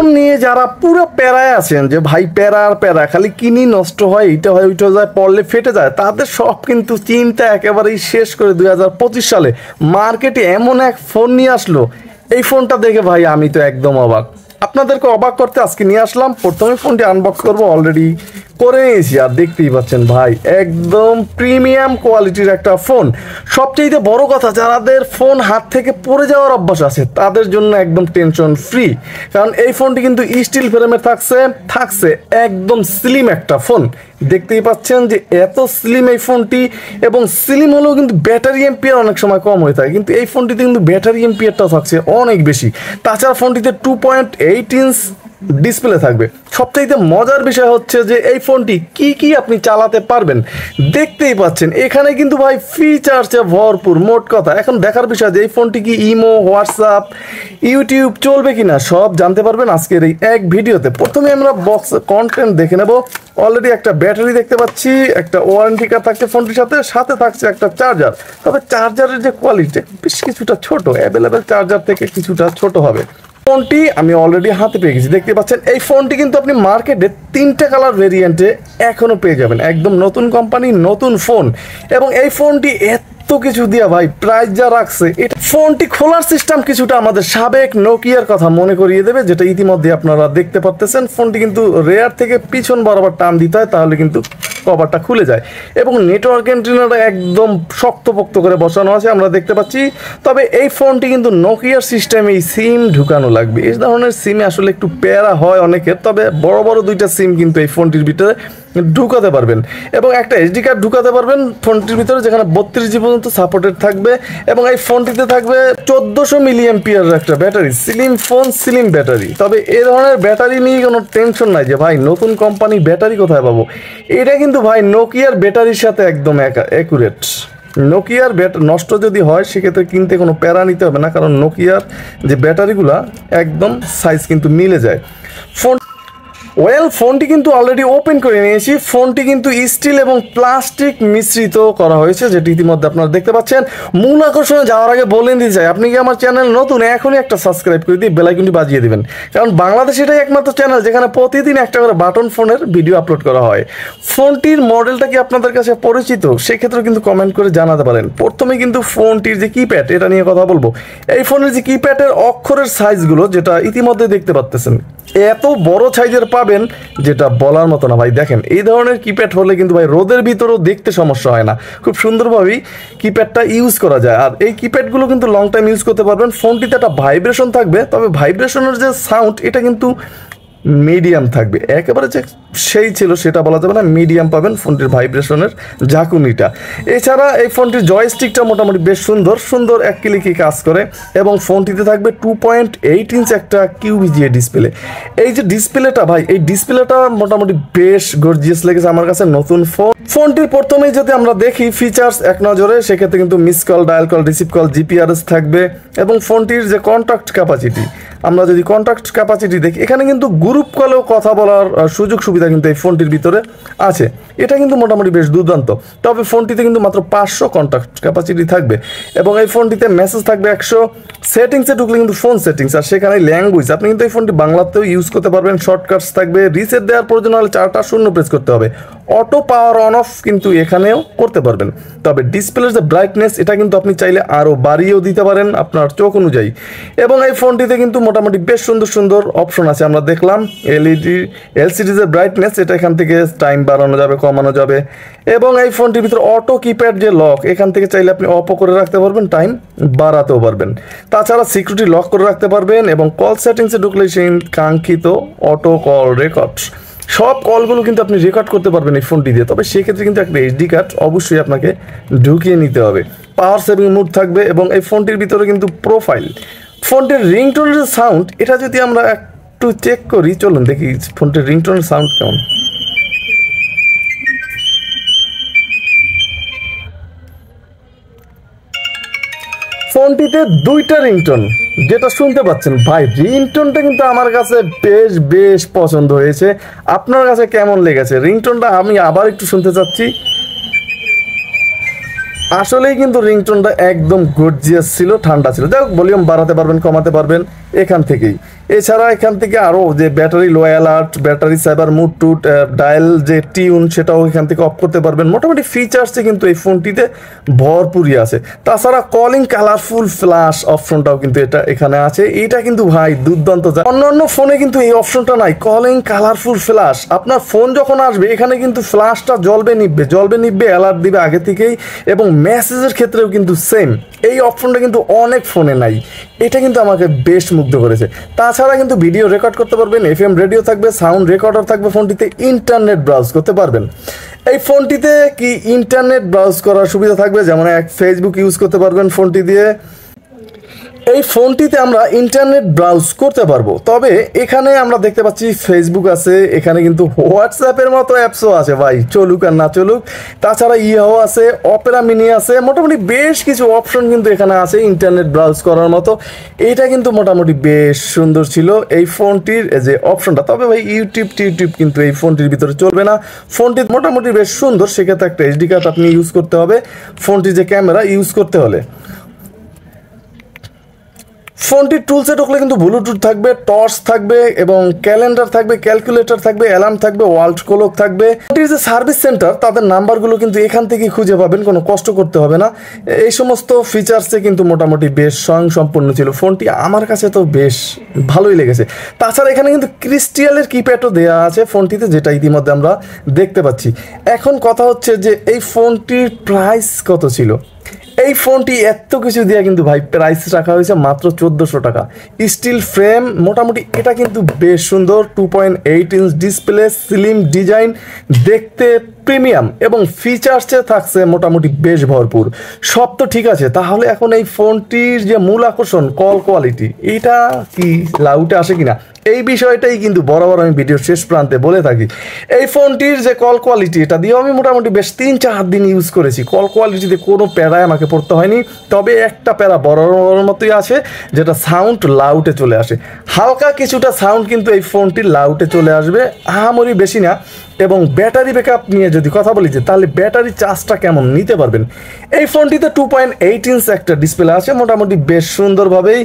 Phone নিয়ে যারা পুরো প্যারায় আছেন যে ভাই প্যারা আর প্যারা, খালি কিনি নষ্ট হয়, এইটা হয় ওইটা যায়, পড়লে ফেটে যায়, তাদের সব কিন্তু চিন্তা একেবারেই শেষ করে 2025 সালে মার্কেটে এমন এক ফোন নিয়ে আসলো। এই ফোনটা দেখে ভাই আমি তো একদম অবাক। আপনাদেরকে অবাক করতে আজকে নিয়ে আসলাম। প্রথমে ফোনটি আনবক্স করবো, অলরেডি করে নিয়েছি, আর দেখতেই পাচ্ছেন ভাই একদম প্রিমিয়াম কোয়ালিটির একটা ফোন। সবচেয়ে বড় কথা, যাদের ফোন হাত থেকে পড়ে যাওয়ার অভ্যাস আছে তাদের জন্য একদম টেনশন ফ্রি, কারণ এই ফোনটি কিন্তু স্টিল ফ্রেমের থাকছে একদম স্লিম একটা ফোন। দেখতেই পাচ্ছেন যে এত স্লিম এই ফোনটি, এবং স্লিম হলেও কিন্তু ব্যাটারি এম্পিয়ার অনেক সময় কম হয়ে থাকে, কিন্তু এই ফোনটিতে কিন্তু ব্যাটারি এম্পিয়ারটা থাকছে অনেক বেশি। তাছাড়া ফোনটিতে 2.8 ইঞ্চ ডিসপ্লে থাকবে। সবথেকে মজার বিষয় হচ্ছে যে এই ফোনটি কি আপনি চালাতে পারবেন দেখতেই পাচ্ছেন। এখানে কিন্তু ভাই ফিচার্সে ভরপুর। মোট কথা এখন দেখার বিষয় যে এই ফোনটি কি ইমো, হোয়াটসঅ্যাপ, ইউটিউব চলবে কিনা সব জানতে পারবেন আজকের এই এক ভিডিওতে। প্রথমে আমরা বক্স কন্টেন্ট দেখে নেব। অলরেডি একটা ব্যাটারি দেখতে পাচ্ছি, একটা ওয়ারেন্টি কার্ড থাকছে ফোনটির সাথে থাকছে একটা চার্জার। তবে চার্জারের যে কোয়ালিটি বেশ কিছুটা ছোট, অ্যাভেলেবেল চার্জার থেকে কিছুটা ছোট হবে। ফোনটি আমি অলরেডি হাতে পেয়ে গেছি, দেখতে পাচ্ছেন। এই ফোনটি কিন্তু আপনি মার্কেটে 3টে কালার ভেরিয়েন্টে এখনও পেয়ে যাবেন, একদম নতুন কোম্পানি, নতুন ফোন। এবং এই ফোনটি এত কিছু দিয়া ভাই প্রাইস যা রাখছে, এটা ফোনটি খোলার সিস্টেম কিছুটা আমাদের সাবেক নোকিয়ার কথা মনে করিয়ে দেবে, যেটা ইতিমধ্যে আপনারা দেখতে পারতেছেন। ফোনটি কিন্তু রেয়ার থেকে পিছন বরাবর টান দিতে হয়, তাহলে কিন্তু কভারটা খুলে যায়, এবং নেটওয়ার্ক অ্যান্টেনাটা একদম শক্তপোক্ত করে বসানো আছে আমরা দেখতে পাচ্ছি। তবে এই ফোনটি কিন্তু নোকিয়ার সিস্টেমে সিম ঢুকানো লাগবে। এই ধরনের সিমে আসলে একটু প্যারা হয় অনেকের, তবে বড় বড় 2টা সিম কিন্তু এই ফোনটির ভিতরে ঢুকাতে পারবেন, এবং একটা এসডি কার্ড ঢুকাতে পারবেন ফোনটির ভিতরে, যেখানে 32 পর্যন্ত সাপোর্টেড থাকবে। এবং এই ফোনটিতে থাকবে 1400 মিলি অ্যাম্পিয়ার একটা battery, slim phone, slim battery. তবে এই ধরনের ব্যাটারি নিয়ে কোনো টেনশন নাই যে ভাই নতুন কোম্পানি ব্যাটারি কোথায় পাবো। এটা কিন্তু ভাই নোকিয়ার ব্যাটারির সাথে একদম অ্যাকুরেট। নোকিয়ার নষ্ট যদি হয় সেক্ষেত্রে কিনতে কোনো প্যারা নিতে হবে না, কারণ নোকিয়ার যে ব্যাটারিগুলা একদম সাইজ কিন্তু মিলে যায়। ফোনটি কিন্তু অলরেডি ওপেন করে নিয়েছি। ফোনটি কিন্তু স্টিল এবং প্লাস্টিক মিশ্রিত করা হয়েছে, যেটি ইতিমধ্যে আপনারা দেখতে পাচ্ছেন। মূল আকর্ষণে যাওয়ার আগে বলে দিতে চাই, আপনি কি আমার চ্যানেল নতুন, এখনই একটা সাবস্ক্রাইব করে দিয়ে বেল আইকনটি বাজিয়ে দিবেন, কারণ বাংলাদেশ এটাই একমাত্র চ্যানেল যেখানে প্রতিদিন একটা করে বাটন ফোনের ভিডিও আপলোড করা হয়। ফোনটির মডেলটা কি আপনাদের কাছে পরিচিত, সেক্ষেত্রে কিন্তু কমেন্ট করে জানাতে পারেন। প্রথমে কিন্তু ফোনটির যে কিপ্যাড, এটা নিয়ে কথা বলবো। এই ফোনের যে কিপ্যাডের অক্ষরের সাইজগুলো, যেটা ইতিমধ্যে দেখতে পাচ্ছেন, এত বড় সাইজের পাবেন যেটা বলার মতো না ভাই। দেখেন এই ধরনের কিপ্যাড হলে কিন্তু ভাই রোদের ভিতরেও দেখতে সমস্যা হয় না, খুব সুন্দরভাবেই কিপ্যাডটা ইউজ করা যায়। আর এই কিপ্যাডগুলো কিন্তু লং টাইম ইউজ করতে পারবেন। ফোনটিতে একটা ভাইব্রেশন থাকবে, তবে ভাইব্রেশনের যে সাউন্ড এটা কিন্তু মিডিয়াম থাকবে, একেবারে যে সেই ছিল সেটা বলা যাবে না, মিডিয়াম পাবেন ফোনটির ভাইব্রেশনের ঝাঁকুনিটা। এছাড়া এই ফোনটির জয়স্টিকটা মোটামুটি বেশ সুন্দর এক ক্লিকই কাজ করে, এবং ফোনটিতে থাকবে 2.8 ইঞ্চ একটা কিউভিজিএ ডিসপ্লে। এই যে ডিসপ্লেটা ভাই, এই ডিসপ্লেটা মোটামুটি বেশ গর্জিয়াস লেগেছে আমার কাছে। নতুন ফোনটির প্রথমেই যদি আমরা দেখি ফিচার্স এক নজরে, সেক্ষেত্রে কিন্তু miss call, dial call, receive call, GPRS থাকবে। এবং ফোনটির যে কন্ট্যাক্ট ক্যাপাসিটি, আমরা যদি কন্ট্যাক্ট ক্যাপাসিটি দেখি, এখানে কিন্তু গ্রুপ কলেও কথা বলার সুযোগ সুবিধা কিন্তু এই ফোনটির ভিতরে আছে। এটা কিন্তু মোটামুটি বেশ দুর্দান্ত। তবে ফোনটিতে কিন্তু মাত্র 500 কন্ট্যাক্ট ক্যাপাসিটি থাকবে, এবং এই ফোনটিতে মেসেজ থাকবে 100। সেটিংসে ঢুকলে কিন্তু ফোন সেটিংস, আর সেখানে ল্যাঙ্গুয়েজ, আপনি কিন্তু এই ফোনটি বাংলাতেও ইউজ করতে পারবেন। শর্টকাটস থাকবে, রিসেট দেওয়ার প্রয়োজন হলে 4টা শূন্য প্রেস করতে হবে। অটো পাওয়ার অন অফ কিন্তু এখানেও করতে পারবেন। তবে ডিসপ্লের যে ব্রাইটনেস, এটা কিন্তু আপনি চাইলে আরও বাড়িয়েও দিতে পারেন আপনার চোখ অনুযায়ী। এবং এই ফোনটিতে কিন্তু মোটামুটি বেশ সুন্দর অপশন আছে। আমরা দেখলাম এলসিডি যে ব্রাইটনেস, এটা এখান থেকে টাইম বাড়ানো যাবে, কমানো যাবে। এবং এই ফোনটির ভিতরে অটো কিপ্যাড যে লক, এখান থেকে চাইলে আপনি অফও করে রাখতে পারবেন, টাইম বাড়াতেও পারবেন। তাছাড়া সিকিউরিটি লক করে রাখতে পারবেন, এবং কল সেটিংসে ঢুকলে সেই কাঙ্ক্ষিত অটো কল রেকর্ড, সব কলগুলো কিন্তু আপনি রেকর্ড করতে পারবেন এই ফোনটি দিয়ে। তবে সেক্ষেত্রে কিন্তু একটা এসডি কার্ড অবশ্যই আপনাকে ঢুকিয়ে নিতে হবে। পাওয়ার সেভিং মোড থাকবে, এবং এই ফোনটির ভিতরে কিন্তু প্রোফাইল, ফোনটির রিংটোনের যে সাউন্ড, এটা যদি আমরা একটু চেক করি, চলুন দেখি ফোনটির রিংটোনের সাউন্ড কেমন। ফোনটিতে 2টা রিংটোন যেটা শুনতে পাচ্ছেন ভাই, রিংটোনটা কিন্তু আমার কাছে বেশ পছন্দ হয়েছে। আপনার কাছে কেমন লেগেছে রিংটোনটা? আমি আবার একটু শুনতে চাচ্ছি। আসলেই কিন্তু রিংটোনটা একদম গর্জিয়াস ছিল, ঠান্ডা ছিল। যাই হোক, ভলিউম বাড়াতে পারবেন, কমাতে পারবেন এখান থেকেই। এছাড়া এখান থেকে আরও যে battery low alert, battery saver mode টুট, ডায়াল যে টিউন সেটাও এখান থেকে অফ করতে পারবেন। মোটামুটি ফিচার্সে কিন্তু এই ফোনটিতে ভরপুরই আছে। তাছাড়া কলিং কালারফুল ফ্ল্যাশ অপশনটাও কিন্তু এটা এখানে আছে। এটা কিন্তু ভাই দুর্দান্ত। অন্যান্য ফোনে কিন্তু এই অপশনটা নাই, কলিং কালারফুল ফ্ল্যাশ। আপনার ফোন যখন আসবে এখানে কিন্তু ফ্ল্যাশটা জ্বলবে নিববে, অ্যালার্ট দিবে আগে থেকেই। এবং মেসেজের ক্ষেত্রেও কিন্তু সেম, এই অপশনটা কিন্তু অনেক ফোনে নাই। এটা কিন্তু আমাকে বেশ মুগ্ধ করেছে। তাছাড়া কিন্তু ভিডিও রেকর্ড করতে পারবেন, এফএম রেডিও থাকবে, সাউন্ড রেকর্ডার থাকবে ফোনটিতে, ইন্টারনেট ব্রাউজ করতে পারবেন। এই ফোনটিতে কি ইন্টারনেট ব্রাউজ করার সুবিধা থাকবে, যেমন ফেসবুক ইউজ করতে পারবেন ফোনটি দিয়ে। এই ফোনটিতে আমরা ইন্টারনেট ব্রাউজ করতে পারবো। তবে এখানে আমরা দেখতে পাচ্ছি ফেসবুক আছে, এখানে কিন্তু হোয়াটসঅ্যাপের মতো অ্যাপসও আছে ভাই, চলুক আর না চলুক। তাছাড়া ইয়াহো আছে, অপেরা মিনি আছে, মোটামুটি বেশ কিছু অপশন কিন্তু এখানে আছে ইন্টারনেট ব্রাউজ করার মতো। এটা কিন্তু মোটামুটি বেশ সুন্দর ছিল এই ফোনটির যে অপশনটা। তবে ভাই ইউটিউব কিন্তু এই ফোনটির ভিতরে চলবে না। ফোনটি মোটামুটি বেশ সুন্দর, সেক্ষেত্রে একটা এইচডি কার্ড আপনি ইউজ করতে হবে ফোনটির যে ক্যামেরা ইউজ করতে হলে। ফোনটির টুলসে ঢুকলে কিন্তু ব্লুটুথ থাকবে, টর্চ থাকবে এবং ক্যালেন্ডার থাকবে, ক্যালকুলেটর থাকবে, অ্যালার্ম থাকবে, ওয়ার্ল্ড ক্লক থাকবে। ফোনটির যে সার্ভিস সেন্টার তাদের নাম্বারগুলো কিন্তু এখান থেকেই খুঁজে পাবেন, কোনো কষ্ট করতে হবে না। এই সমস্ত ফিচার্সে কিন্তু মোটামুটি বেশ স্বয়ংসম্পূর্ণ ছিল ফোনটি, আমার কাছে তো বেশ ভালোই লেগেছে। তাছাড়া এখানে কিন্তু ক্রিস্টালের কিপ্যাডও দেওয়া আছে ফোনটিতে, যেটা ইতিমধ্যে আমরা দেখতে পাচ্ছি। এখন কথা হচ্ছে যে এই ফোনটির প্রাইস কত ছিল। এই ফোনটি এত কিছু দিয়ে কিন্তু ভাই প্রাইস রাখা হয়েছে মাত্র 1400 টাকা। স্টিল ফ্রেম, মোটামুটি এটা কিন্তু বেশ সুন্দর, 2.8 ইঞ্চ ডিসপ্লে, স্লিম ডিজাইন, দেখতে প্রিমিয়াম এবং ফিচার্সে থাকছে মোটামুটি বেশ ভরপুর। সব তো ঠিক আছে, তাহলে এখন এই ফোনটির যে মূল আকর্ষণ কল কোয়ালিটি, এটা কি লাউটে আসে কিনা, এই বিষয়টাই কিন্তু বরাবর আমি ভিডিওর শেষ প্রান্তে বলে থাকি। এই ফোনটির যে কল কোয়ালিটি, এটা দিয়েও আমি মোটামুটি বেশ 3-4 দিন ইউজ করেছি। কল কোয়ালিটিতে কোনো প্যারায় আমাকে পড়তে হয়নি। তবে একটা প্যারা বরাবর মতোই আছে, যেটা সাউন্ড লাউটে চলে আসে। হালকা কিছুটা সাউন্ড কিন্তু এই ফোনটির লাউটে চলে আসবে, আহামরি বেশি না। এবং ব্যাটারি ব্যাকআপ নিয়ে যদি কথা বলি, যে তাহলে ব্যাটারি চার্জটা কেমন নিতে পারবেন। এই ফোনটিতে 2.8 ইঞ্চ একটা ডিসপ্লে আছে, মোটামুটি বেশ সুন্দরভাবেই।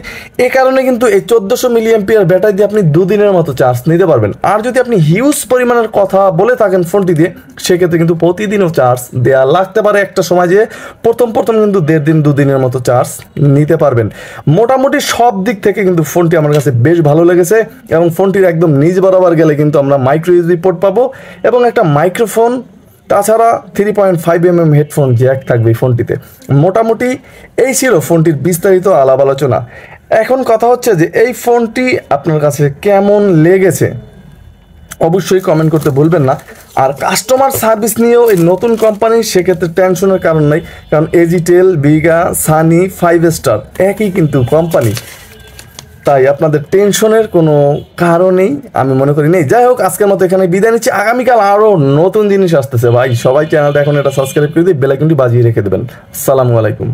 এ কারণে কিন্তু এই 1400 মিলিঅ্যাম্পিয়ার ব্যাটারি দিয়ে আপনি 2 দিনের মতো চার্জ নিতে পারবেন। আর যদি আপনি হিউজ পরিমাণের কথা বলে থাকেন ফোনটি দিয়ে, সেক্ষেত্রে কিন্তু প্রতিদিনও চার্জ দেওয়া লাগতে পারে। একটা সময় যে প্রথম কিন্তু 1.5 দিন 2 দিনের মতো চার্জ নিতে পারবেন। মোটামুটি সব দিক থেকে কিন্তু ফোনটি আমার কাছে বেশ ভালো লেগেছে। এবং ফোনটির একদম নিজ বরাবর গেলে কিন্তু আমরা মাইক্রো ইউএসবি পোর্ট পাবো এবং একটা মাইক্রোফোন, তাছাড়া 3.5mm হেডফোন জ্যাক থাকবে এই ফোনটিতে। মোটামুটি এই ছিল ফোনটির বিস্তারিত আলাপ আলোচনা। এখন কথা হচ্ছে যে এই ফোনটি আপনার কাছে কেমন লেগেছে অবশ্যই কমেন্ট করতে ভুলবেন না। আর কাস্টমার সার্ভিস নিয়েও এই নতুন কোম্পানি, সেক্ষেত্রে টেনশনের কারণ নেই, কারণ এজিটেল, বিগা, সানি, 5 স্টার একই কিন্তু কোম্পানি, তাই আপনাদের টেনশনের কোনো কারণেই আমি মনে করি নেই। যাই হোক, আজকের মতো এখানে বিদায় নিচ্ছি। আগামীকাল আরও নতুন জিনিস আসতেছে ভাই, সবাই চ্যানেলটা এখন এটা সাবস্ক্রাইব করে দিয়ে বেল আইকনটি বাজিয়ে রেখে দেবেন। আসসালামু আলাইকুম।